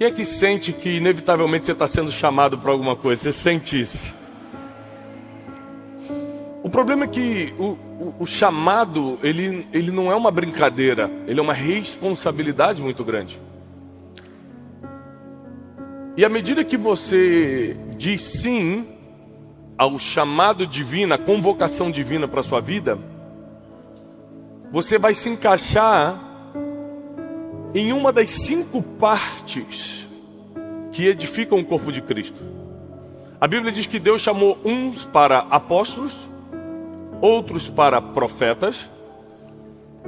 Quem é que sente que inevitavelmente você está sendo chamado para alguma coisa? Você sente isso? O problema é que o chamado, ele não é uma brincadeira, ele é uma responsabilidade muito grande. E à medida que você diz sim ao chamado divino, à convocação divina para a sua vida, você vai se encaixar em uma das 5 partes que edificam o corpo de Cristo. A Bíblia diz que Deus chamou uns para apóstolos, outros para profetas,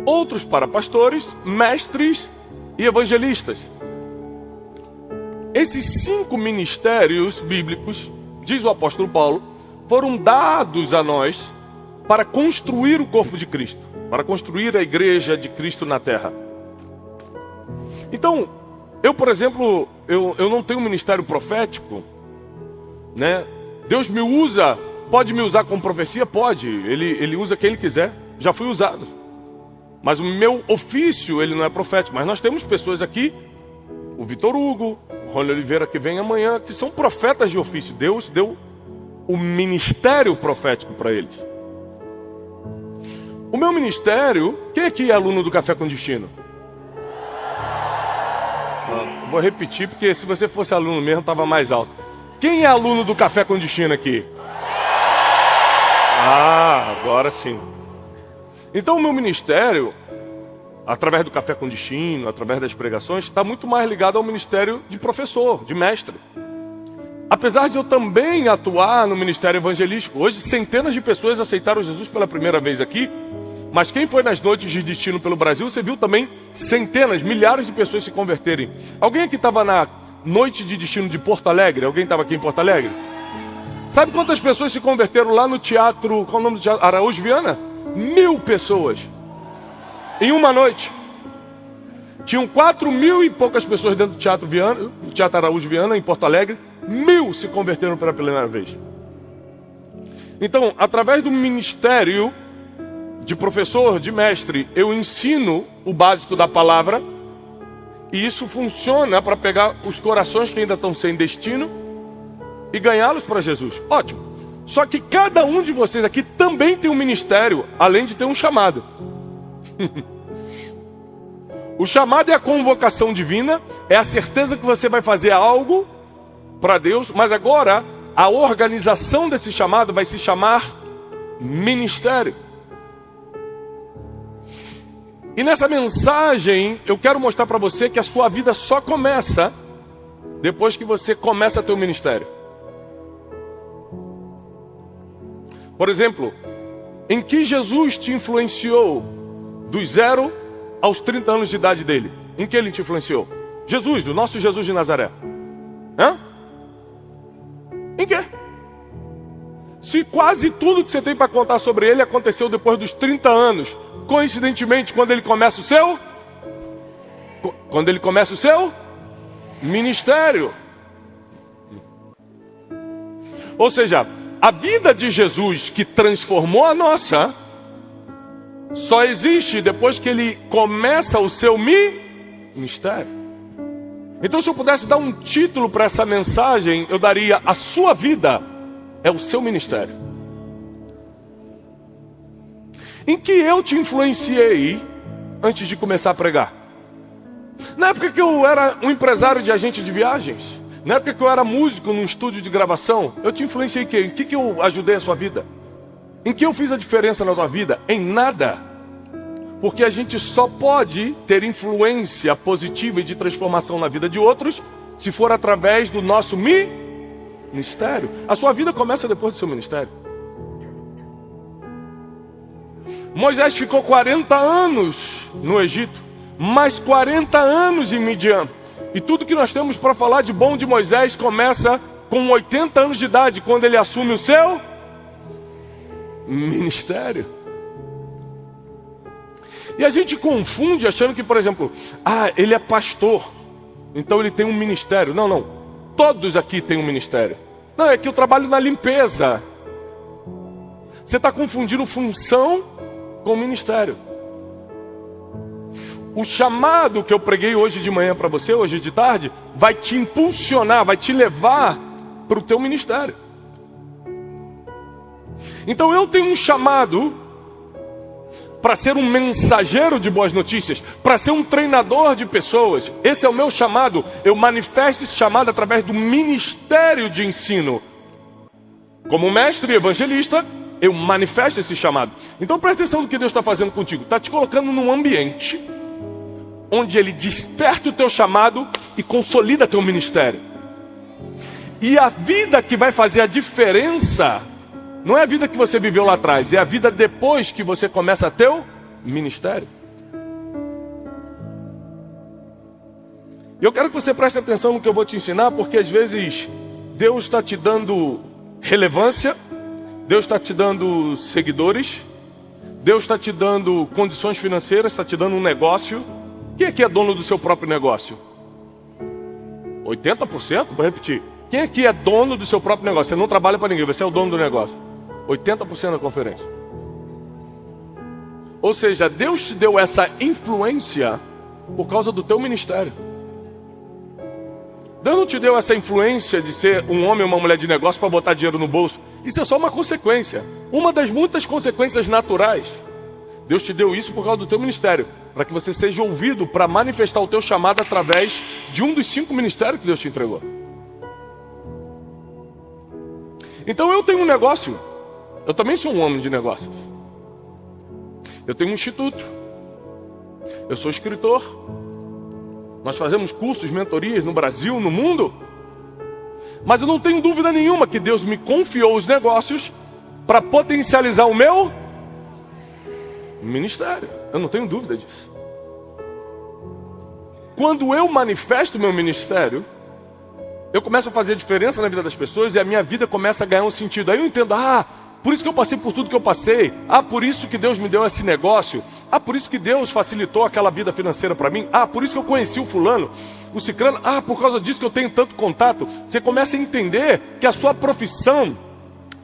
outros para pastores, mestres e evangelistas. Esses 5 ministérios bíblicos, diz o apóstolo Paulo, foram dados a nós para construir o corpo de Cristo, para construir a igreja de Cristo na terra. Então, eu, por exemplo, eu não tenho um ministério profético, né? Deus me usa, pode me usar como profecia? Pode, ele usa quem ele quiser, já fui usado. Mas o meu ofício, ele não é profético. Mas nós temos pessoas aqui, o Vitor Hugo, o Rony Oliveira que vem amanhã, que são profetas de ofício. Deus deu o ministério profético para eles. O meu ministério, quem aqui é aluno do Café com Destino? Vou repetir, porque se você fosse aluno mesmo, estava mais alto. Quem é aluno do Café com Destino aqui? Agora sim. Então o meu ministério, através do Café com Destino, através das pregações, está muito mais ligado ao ministério de professor, de mestre. Apesar de eu também atuar no ministério evangelístico. Hoje centenas de pessoas aceitaram Jesus pela primeira vez aqui. Mas quem foi nas noites de destino pelo Brasil, você viu também centenas, milhares de pessoas se converterem. Alguém aqui estava na noite de destino de Porto Alegre? Alguém estava aqui em Porto Alegre? Sabe quantas pessoas se converteram lá no teatro, qual é o nome do teatro? Araújo Viana? 1000 pessoas. Em uma noite. Tinham 4.000 e poucas pessoas dentro do teatro Viana, do Teatro Araújo Viana, em Porto Alegre. 1000 se converteram pela primeira vez. Então, através do ministério de professor, de mestre, eu ensino o básico da palavra, e isso funciona para pegar os corações que ainda estão sem destino e ganhá-los para Jesus. Ótimo. Só que cada um de vocês aqui também tem um ministério, além de ter um chamado. O chamado é a convocação divina, é a certeza que você vai fazer algo para Deus, mas agora a organização desse chamado vai se chamar ministério. E nessa mensagem eu quero mostrar para você que a sua vida só começa depois que você começa a ter um ministério. Por exemplo, em que Jesus te influenciou dos 0 aos 30 anos de idade dele? Em que ele te influenciou? Jesus, o nosso Jesus de Nazaré. Hã? Em quê? Se quase tudo que você tem para contar sobre ele aconteceu depois dos 30 anos, coincidentemente, quando ele começa o seu ministério. Ou seja, a vida de Jesus que transformou a nossa só existe depois que ele começa o seu ministério. Então, se eu pudesse dar um título para essa mensagem, eu daria: a sua vida é o seu ministério. Em que eu te influenciei antes de começar a pregar? Na época que eu era um empresário de agente de viagens, na época que eu era músico num estúdio de gravação, eu te influenciei em quê? Em que eu ajudei a sua vida? Em que eu fiz a diferença na tua vida? Em nada. Porque a gente só pode ter influência positiva e de transformação na vida de outros se for através do nosso ministério. A sua vida começa depois do seu ministério. Moisés ficou 40 anos no Egito, mais 40 anos em Midian. E tudo que nós temos para falar de bom de Moisés começa com 80 anos de idade, quando ele assume o seu ministério. E a gente confunde achando que, por exemplo, ele é pastor, então ele tem um ministério. Não. Todos aqui têm um ministério. Não, é que eu trabalho na limpeza. Você está confundindo função com ministério. o chamado que eu preguei hoje de manhã para você, hoje de tarde, vai te impulsionar, vai te levar para o teu ministério. Então eu tenho um chamado para ser um mensageiro de boas notícias, para ser um treinador de pessoas. Esse é o meu chamado. Eu manifesto esse chamado através do ministério de ensino. Como mestre e evangelista, eu manifesto esse chamado. Então presta atenção no que Deus está fazendo contigo. Está te colocando num ambiente onde Ele desperta o teu chamado e consolida teu ministério. E a vida que vai fazer a diferença não é a vida que você viveu lá atrás, é a vida depois que você começa teu ministério. E eu quero que você preste atenção no que eu vou te ensinar, porque às vezes Deus está te dando relevância, Deus está te dando seguidores, Deus está te dando condições financeiras, está te dando um negócio. Quem aqui é dono do seu próprio negócio? 80%? Vou repetir. Quem aqui é dono do seu próprio negócio? Você não trabalha para ninguém, você é o dono do negócio. 80% da conferência. Ou seja, Deus te deu essa influência por causa do teu ministério. Deus não te deu essa influência de ser um homem ou uma mulher de negócio para botar dinheiro no bolso. Isso é só uma consequência. Uma das muitas consequências naturais. Deus te deu isso por causa do teu ministério, para que você seja ouvido para manifestar o teu chamado através de um dos 5 ministérios que Deus te entregou. Então eu tenho um negócio. Eu também sou um homem de negócios. Eu tenho um instituto. Eu sou escritor. Nós fazemos cursos, mentorias no Brasil, no mundo. Mas eu não tenho dúvida nenhuma que Deus me confiou os negócios para potencializar o meu ministério. Eu não tenho dúvida disso. Quando eu manifesto o meu ministério, eu começo a fazer diferença na vida das pessoas e a minha vida começa a ganhar um sentido. Aí eu entendo, por isso que eu passei por tudo que eu passei. Por isso que Deus me deu esse negócio. Por isso que Deus facilitou aquela vida financeira para mim. Por isso que eu conheci o fulano, o ciclano. Por causa disso que eu tenho tanto contato. Você começa a entender que a sua profissão,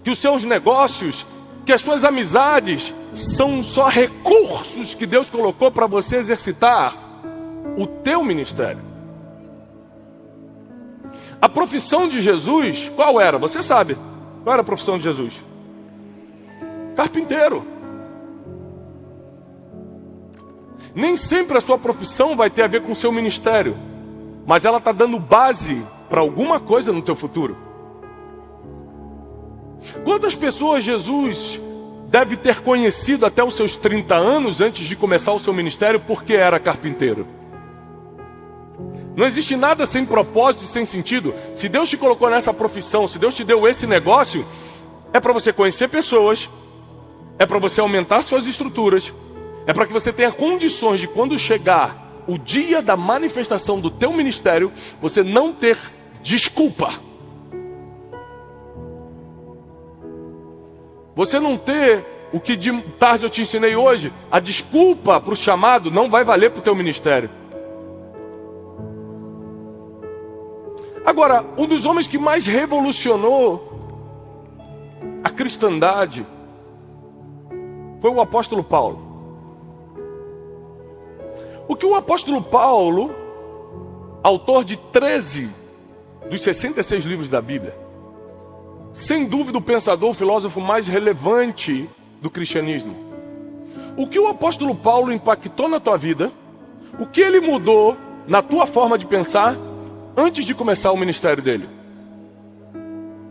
que os seus negócios, que as suas amizades são só recursos que Deus colocou para você exercitar o teu ministério. A profissão de Jesus, qual era? Você sabe. Qual era a profissão de Jesus? Carpinteiro. Nem sempre a sua profissão vai ter a ver com o seu ministério, mas ela está dando base para alguma coisa no teu futuro. Quantas pessoas Jesus deve ter conhecido até os seus 30 anos antes de começar o seu ministério porque era carpinteiro? Não existe nada sem propósito e sem sentido. Se Deus te colocou nessa profissão, se Deus te deu esse negócio, é para você conhecer pessoas, é para você aumentar suas estruturas, é para que você tenha condições de, quando chegar o dia da manifestação do teu ministério, você não ter desculpa. Você não ter o que de tarde eu te ensinei hoje, a desculpa para o chamado não vai valer para o teu ministério. Agora, um dos homens que mais revolucionou a cristandade foi o apóstolo Paulo. O que o apóstolo Paulo, autor de 13 dos 66 livros da Bíblia, sem dúvida o pensador, o filósofo mais relevante do cristianismo, o que o apóstolo Paulo impactou na tua vida, o que ele mudou na tua forma de pensar antes de começar o ministério dele?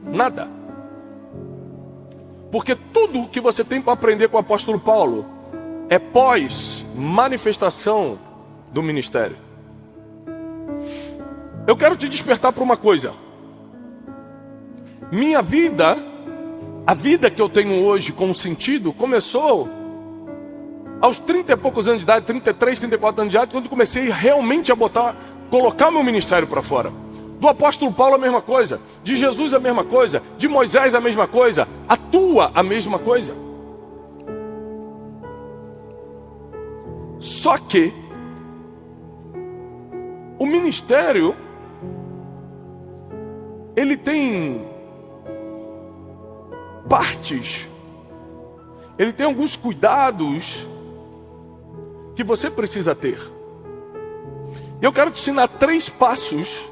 Nada. Porque tudo que você tem para aprender com o apóstolo Paulo é pós manifestação do ministério. Eu quero te despertar para uma coisa. Minha vida, a vida que eu tenho hoje com sentido, começou aos 30 e poucos anos de idade, 33, 34 anos de idade, quando comecei realmente a colocar meu ministério para fora. Do apóstolo Paulo a mesma coisa, de Jesus a mesma coisa, de Moisés a mesma coisa, a tua a mesma coisa. Só que o ministério, ele tem partes, ele tem alguns cuidados que você precisa ter. Eu quero te ensinar 3 passos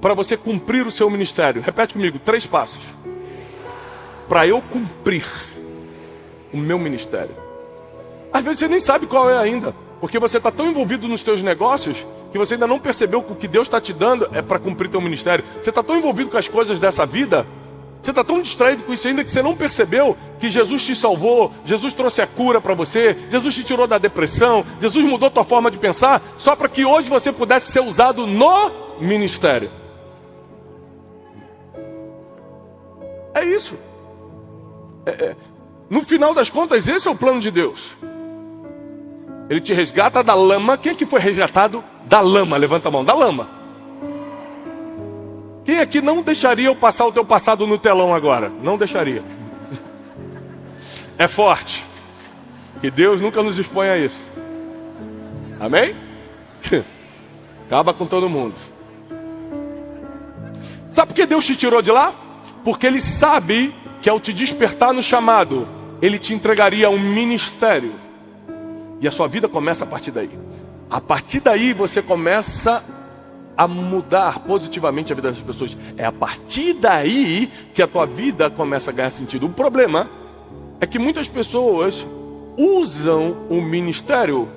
para você cumprir o seu ministério. Repete comigo, 3 passos. Para eu cumprir o meu ministério. Às vezes você nem sabe qual é ainda, porque você está tão envolvido nos teus negócios que você ainda não percebeu que o que Deus está te dando é para cumprir teu ministério. Você está tão envolvido com as coisas dessa vida, você está tão distraído com isso ainda que você não percebeu que Jesus te salvou, Jesus trouxe a cura para você, Jesus te tirou da depressão, Jesus mudou tua forma de pensar, só para que hoje você pudesse ser usado no ministério. É isso. No final das contas, esse é o plano de Deus. Ele te resgata da lama. Quem é que foi resgatado da lama? Levanta a mão, da lama. Quem aqui não deixaria eu passar o teu passado no telão agora? Não deixaria. É forte. Que Deus nunca nos expõe a isso. Amém? Acaba com todo mundo. Sabe por que Deus te tirou de lá? Porque Ele sabe que ao te despertar no chamado, Ele te entregaria um ministério. E a sua vida começa a partir daí. A partir daí você começa a mudar positivamente a vida das pessoas. É a partir daí que a tua vida começa a ganhar sentido. O problema é que muitas pessoas usam o ministério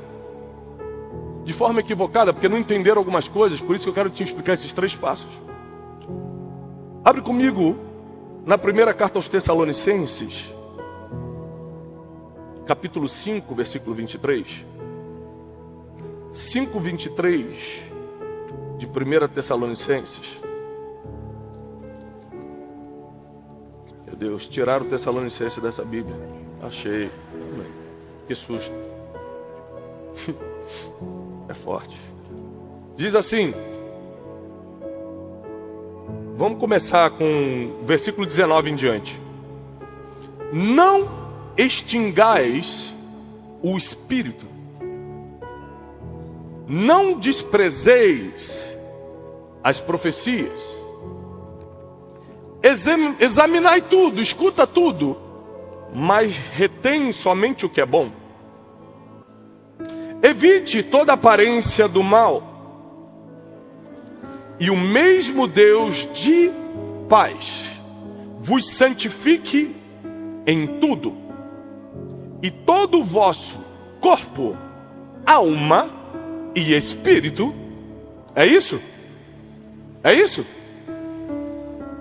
de forma equivocada, porque não entenderam algumas coisas. Por isso que eu quero te explicar esses 3 passos. Abre comigo na primeira carta aos Tessalonicenses, capítulo 5, versículo 23. 5:23 de 1 Tessalonicenses. Meu Deus, tiraram o Tessalonicenses dessa Bíblia. Achei. Que susto. É forte. Diz assim. Vamos começar com o versículo 19 em diante. Não extingais o espírito. Não desprezeis as profecias. Examinai tudo, escuta tudo, mas retém somente o que é bom. Evite toda aparência do mal. E o mesmo Deus de paz vos santifique em tudo, e todo o vosso corpo, alma e espírito. É isso? É isso?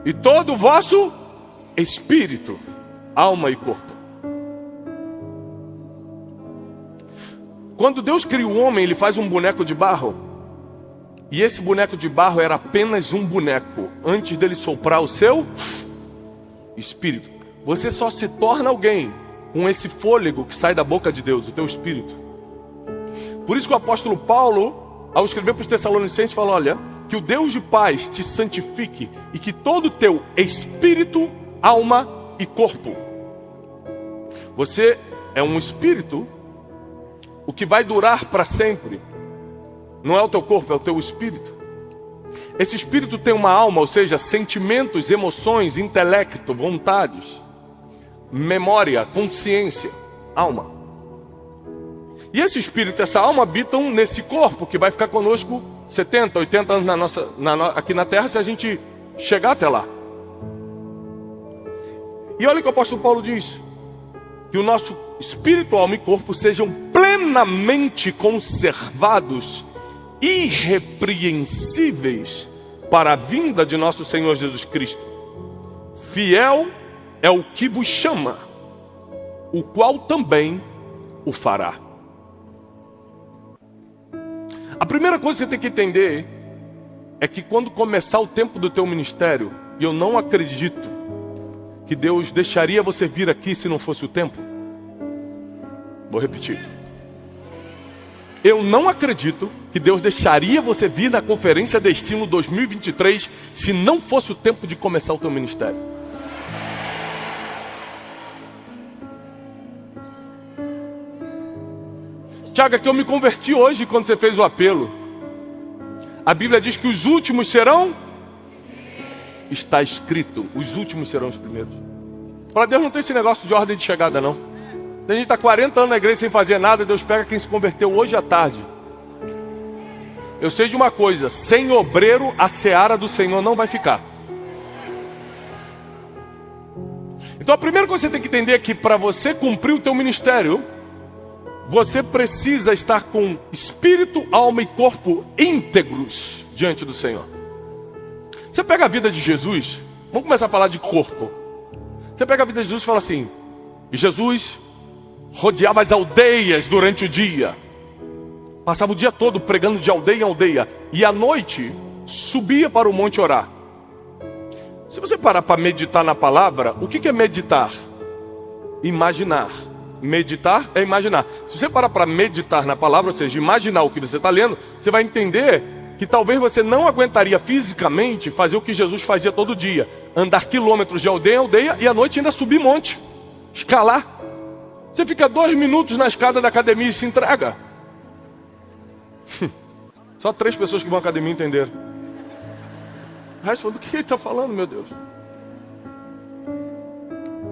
E todo o vosso espírito, alma e corpo. Quando Deus cria o homem, Ele faz um boneco de barro. E esse boneco de barro era apenas um boneco, antes dele soprar o seu espírito. Você só se torna alguém com esse fôlego que sai da boca de Deus, o teu espírito. Por isso que o apóstolo Paulo, ao escrever para os Tessalonicenses, fala: olha, que o Deus de paz te santifique e que todo o teu espírito, alma e corpo. Você é um espírito, o que vai durar para sempre. Não é o teu corpo, é o teu espírito. Esse espírito tem uma alma, ou seja, sentimentos, emoções, intelecto, vontades, memória, consciência, alma. E esse espírito, essa alma habitam nesse corpo que vai ficar conosco 70, 80 anos aqui na terra, se a gente chegar até lá. E olha o que o apóstolo Paulo diz: que o nosso espírito, alma e corpo sejam plenamente conservados, irrepreensíveis para a vinda de nosso Senhor Jesus Cristo. Fiel é o que vos chama, o qual também o fará. A primeira coisa que você tem que entender é que quando começar o tempo do teu ministério, e eu não acredito que Deus deixaria você vir aqui se não fosse o tempo. Vou repetir. Eu não acredito que Deus deixaria você vir na Conferência Destino 2023 se não fosse o tempo de começar o teu ministério. Tiago, é que eu me converti hoje quando você fez o apelo. A Bíblia diz que os últimos serão... Está escrito, os últimos serão os primeiros. Para Deus não tem esse negócio de ordem de chegada, não. A gente está 40 anos na igreja sem fazer nada, Deus pega quem se converteu hoje à tarde. eu sei de uma coisa: sem obreiro a seara do Senhor não vai ficar. Então a primeira coisa que você tem que entender é que para você cumprir o teu ministério, você precisa estar com espírito, alma e corpo íntegros diante do Senhor. Você pega a vida de Jesus, vamos começar a falar de corpo. Você pega a vida de Jesus e fala assim: e Jesus rodeava as aldeias durante o dia, passava o dia todo pregando de aldeia em aldeia, e à noite subia para o monte orar. Se você parar para meditar na palavra, o que é meditar? Imaginar. Meditar é imaginar. Se você parar para meditar na palavra, ou seja, imaginar o que você está lendo, você vai entender que talvez você não aguentaria fisicamente fazer o que Jesus fazia todo dia: andar quilômetros de aldeia em aldeia e à noite ainda subir monte, escalar. Você fica 2 minutos na escada da academia e se entrega. Só 3 pessoas que vão à academia entenderam. O resto falou: do que ele está falando, meu Deus?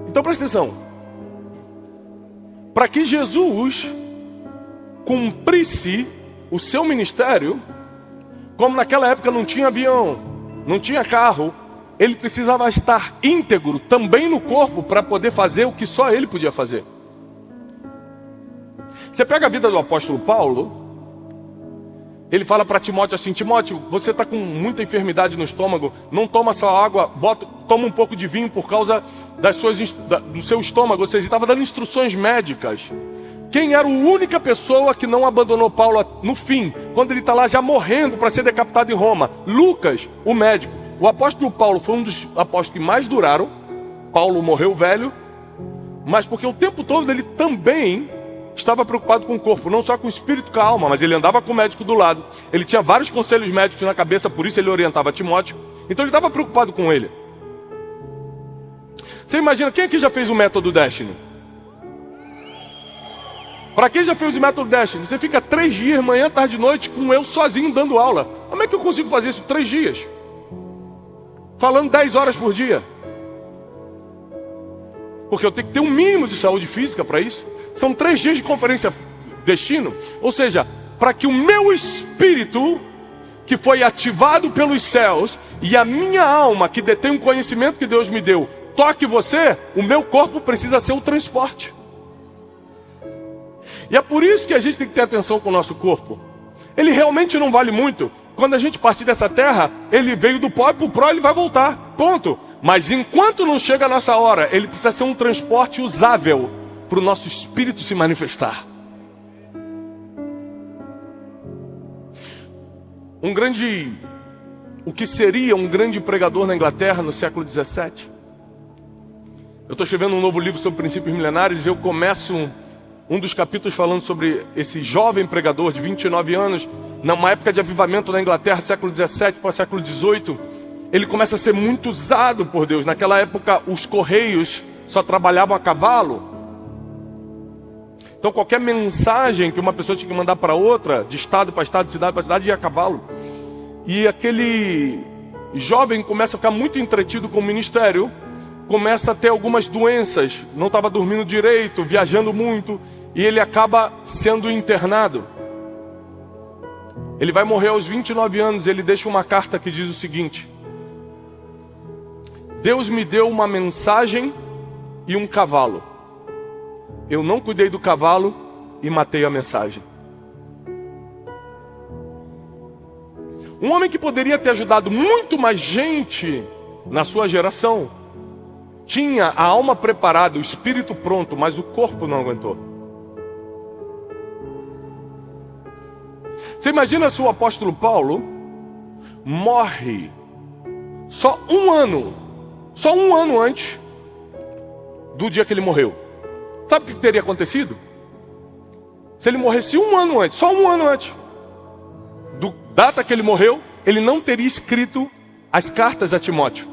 Então presta atenção. Para que Jesus cumprisse o seu ministério, como naquela época não tinha avião, não tinha carro, ele precisava estar íntegro também no corpo para poder fazer o que só ele podia fazer. Você pega a vida do apóstolo Paulo, ele fala para Timóteo assim: Timóteo, você está com muita enfermidade no estômago, não toma só água, toma um pouco de vinho por causa do seu estômago. Ou seja, ele estava dando instruções médicas. Quem era a única pessoa que não abandonou Paulo no fim, quando ele está lá já morrendo para ser decapitado em Roma? Lucas, o médico. O apóstolo Paulo foi um dos apóstolos que mais duraram. Paulo morreu velho, mas porque o tempo todo ele também estava preocupado com o corpo, não só com o espírito, com a alma, mas ele andava com o médico do lado. Ele tinha vários conselhos médicos na cabeça, por isso ele orientava Timóteo. Então ele estava preocupado com ele. Você imagina, quem aqui já fez o método Destiny? Para quem já fez o método Destiny, você fica 3 dias, manhã, tarde e noite, com eu sozinho dando aula. Como é que eu consigo fazer isso 3 dias? Falando 10 horas por dia. Porque eu tenho que ter um mínimo de saúde física para isso. São 3 dias de conferência destino. Ou seja, para que o meu espírito, que foi ativado pelos céus, e a minha alma, que detém um conhecimento que Deus me deu, toque você, o meu corpo precisa ser o transporte. E é por isso que a gente tem que ter atenção com o nosso corpo. Ele realmente não vale muito. Quando a gente partir dessa terra, ele veio do pó e pro pró ele vai voltar. Ponto. Mas enquanto não chega a nossa hora, ele precisa ser um transporte usável para o nosso espírito se manifestar. O que seria um grande pregador na Inglaterra no século 17? Eu estou escrevendo um novo livro sobre princípios milenares e eu começo um dos capítulos falando sobre esse jovem pregador de 29 anos, numa época de avivamento na Inglaterra, século 17 para o século 18. Ele começa a ser muito usado por Deus. Naquela época, os correios só trabalhavam a cavalo. Então qualquer mensagem que uma pessoa tinha que mandar para outra, de estado para estado, de cidade para cidade, ia a cavalo. E aquele jovem começa a ficar muito entretido com o ministério, começa a ter algumas doenças, não estava dormindo direito, viajando muito, e ele acaba sendo internado. Ele vai morrer aos 29 anos, ele deixa uma carta que diz o seguinte: Deus me deu uma mensagem e um cavalo. Eu não cuidei do cavalo e matei a mensagem. Um homem que poderia ter ajudado muito mais gente na sua geração, tinha a alma preparada, o espírito pronto, mas o corpo não aguentou. Você imagina se o apóstolo Paulo morre só um ano antes do dia que ele morreu. Sabe o que teria acontecido? Se ele morresse um ano antes, só um ano antes da data que ele morreu, ele não teria escrito as cartas a Timóteo.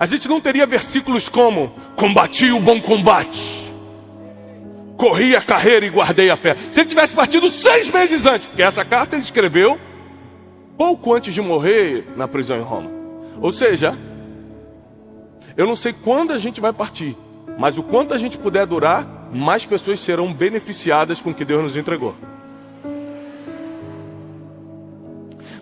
A gente não teria versículos como: combati o bom combate, corri a carreira e guardei a fé. Se ele tivesse partido 6 meses antes, porque essa carta ele escreveu pouco antes de morrer na prisão em Roma. Ou seja, eu não sei quando a gente vai partir, mas o quanto a gente puder durar, mais pessoas serão beneficiadas com o que Deus nos entregou.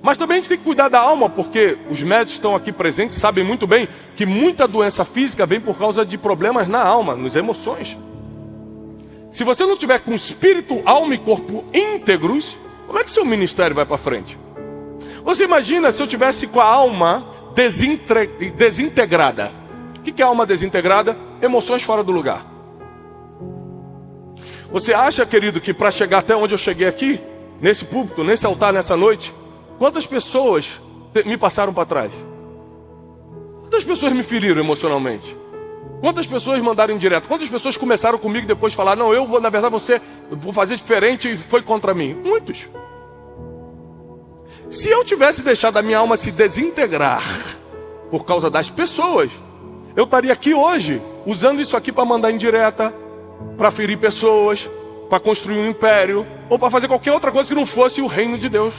Mas também a gente tem que cuidar da alma, porque os médicos estão aqui presentes, sabem muito bem que muita doença física vem por causa de problemas na alma, nas emoções. Se você não tiver com espírito, alma e corpo íntegros, como é que seu ministério vai para frente? Você imagina se eu tivesse com a alma desintegrada. O que é alma desintegrada? Emoções fora do lugar. Você acha, querido, que para chegar até onde eu cheguei aqui, nesse púlpito, nesse altar, nessa noite, quantas pessoas me passaram para trás? Quantas pessoas me feriram emocionalmente? Quantas pessoas mandaram direto? Quantas pessoas começaram comigo e depois falaram, não, eu vou, na verdade, vou fazer diferente e foi contra mim? Muitos. Se eu tivesse deixado a minha alma se desintegrar por causa das pessoas, eu estaria aqui hoje, usando isso aqui para mandar indireta, para ferir pessoas, para construir um império, ou para fazer qualquer outra coisa que não fosse o reino de Deus.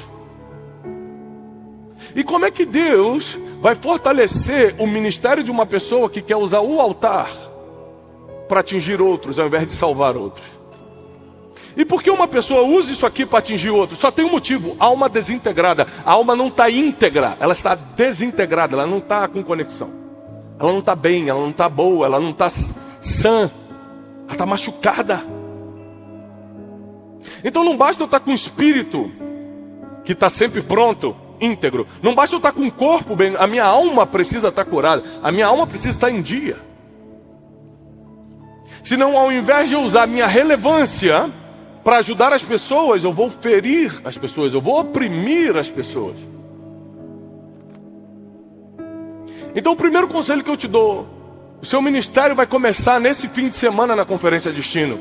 E como é que Deus vai fortalecer o ministério de uma pessoa que quer usar o altar para atingir outros, ao invés de salvar outros? E por que uma pessoa usa isso aqui para atingir outros? Só tem um motivo: alma desintegrada. A alma não está íntegra, ela está desintegrada, ela não está com conexão. Ela não está bem, ela não está boa, ela não está sã, ela está machucada. Então não basta eu estar com o espírito, que está sempre pronto, íntegro. Não basta eu estar com o corpo bem, a minha alma precisa estar curada, a minha alma precisa estar em dia. Senão, ao invés de eu usar a minha relevância para ajudar as pessoas, eu vou ferir as pessoas, eu vou oprimir as pessoas. Então o primeiro conselho que eu te dou: o seu ministério vai começar nesse fim de semana na Conferência Destino.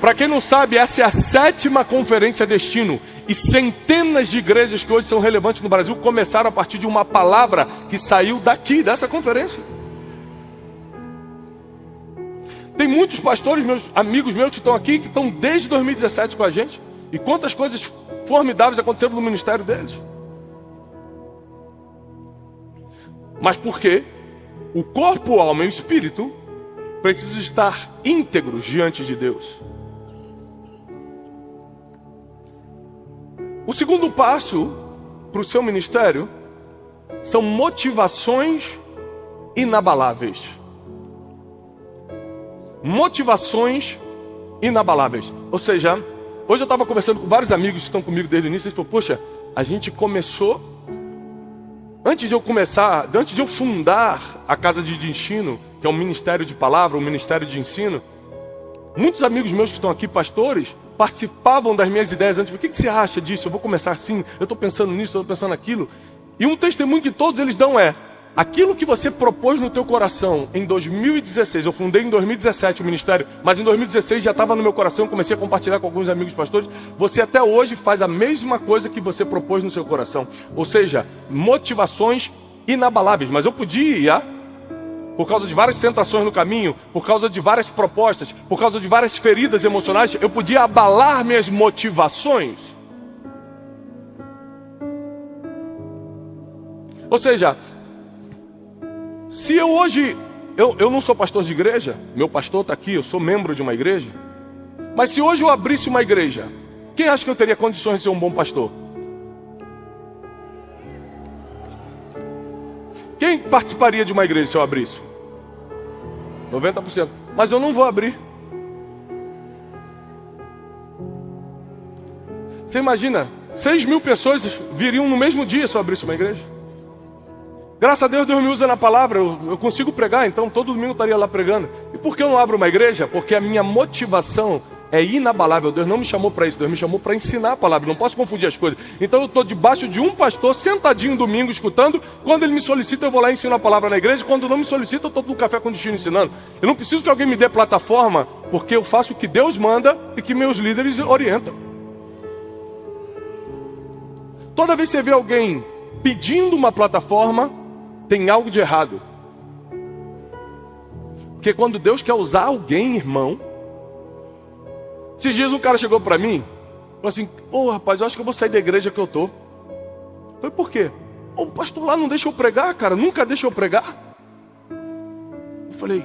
Para quem não sabe, essa é a 7ª Conferência Destino. E centenas de igrejas que hoje são relevantes no Brasil começaram a partir de uma palavra que saiu daqui, dessa conferência. Tem muitos pastores, meus amigos meus que estão aqui, que estão desde 2017 com a gente. E quantas coisas formidáveis aconteceram no ministério deles. Mas por quê? O corpo, a alma e o espírito precisam estar íntegros diante de Deus. O segundo passo para o seu ministério são motivações inabaláveis. Motivações inabaláveis. Ou seja, hoje eu estava conversando com vários amigos que estão comigo desde o início. Eles falaram, poxa, a gente começou, antes de eu fundar a Casa de Ensino, que é um ministério de palavra, um ministério de ensino, muitos amigos meus que estão aqui, pastores, participavam das minhas ideias antes. O que você acha disso? Eu vou começar assim, eu estou pensando nisso, eu estou pensando naquilo. E um testemunho que todos eles dão é: aquilo que você propôs no teu coração em 2016, eu fundei em 2017 o ministério, mas em 2016 já estava no meu coração, comecei a compartilhar com alguns amigos pastores. Você até hoje faz a mesma coisa que você propôs no seu coração. Ou seja, motivações inabaláveis. Mas eu podia, por causa de várias tentações no caminho, por causa de várias propostas, por causa de várias feridas emocionais, eu podia abalar minhas motivações. Ou seja, se eu hoje, eu não sou pastor de igreja, meu pastor está aqui, eu sou membro de uma igreja, mas se hoje eu abrisse uma igreja, quem acha que eu teria condições de ser um bom pastor? Quem participaria de uma igreja se eu abrisse? 90%. Mas eu não vou abrir. Você imagina, 6.000 pessoas viriam no mesmo dia se eu abrisse uma igreja? Graças a Deus, Deus me usa na palavra, eu consigo pregar, então todo domingo eu estaria lá pregando. E por que eu não abro uma igreja? Porque a minha motivação é inabalável. Deus não me chamou para isso, Deus me chamou para ensinar a palavra, não posso confundir as coisas. Então eu estou debaixo de um pastor, sentadinho domingo, escutando. Quando ele me solicita, eu vou lá e ensino a palavra na igreja. Quando não me solicita, eu estou no Café com Destino ensinando. Eu não preciso que alguém me dê plataforma, porque eu faço o que Deus manda e que meus líderes orientam. Toda vez que você vê alguém pedindo uma plataforma, tem algo de errado. Porque quando Deus quer usar alguém, irmão... Esses dias um cara chegou para mim, falou assim: rapaz, eu acho que eu vou sair da igreja que eu tô. Eu falei, por quê? O pastor lá não deixa eu pregar, cara, nunca deixa eu pregar. Eu falei,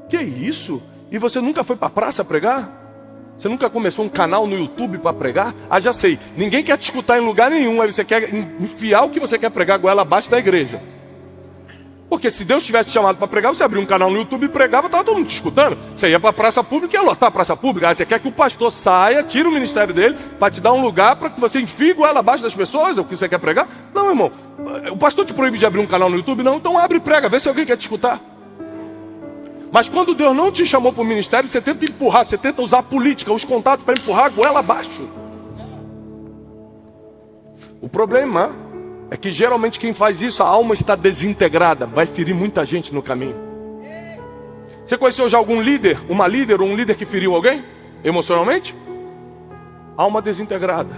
que isso? E você nunca foi para a praça pregar? Você nunca começou um canal no YouTube para pregar? Ah, já sei. Ninguém quer te escutar em lugar nenhum. Aí você quer enfiar o que você quer pregar goela abaixo da igreja. Porque se Deus tivesse te chamado para pregar, você abria um canal no YouTube e pregava, estava todo mundo te escutando. Você ia para a praça pública e ia lotar a praça pública. Aí você quer que o pastor saia, tire o ministério dele, para te dar um lugar para que você enfie goela abaixo das pessoas, é o que você quer pregar? Não, irmão. O pastor te proíbe de abrir um canal no YouTube? Não, então abre e prega, vê se alguém quer te escutar. Mas quando Deus não te chamou para o ministério, você tenta empurrar, você tenta usar a política, os contatos para empurrar a goela abaixo. O problema é que geralmente quem faz isso, a alma está desintegrada, vai ferir muita gente no caminho. Você conheceu já algum líder, uma líder ou um líder que feriu alguém emocionalmente? Alma desintegrada.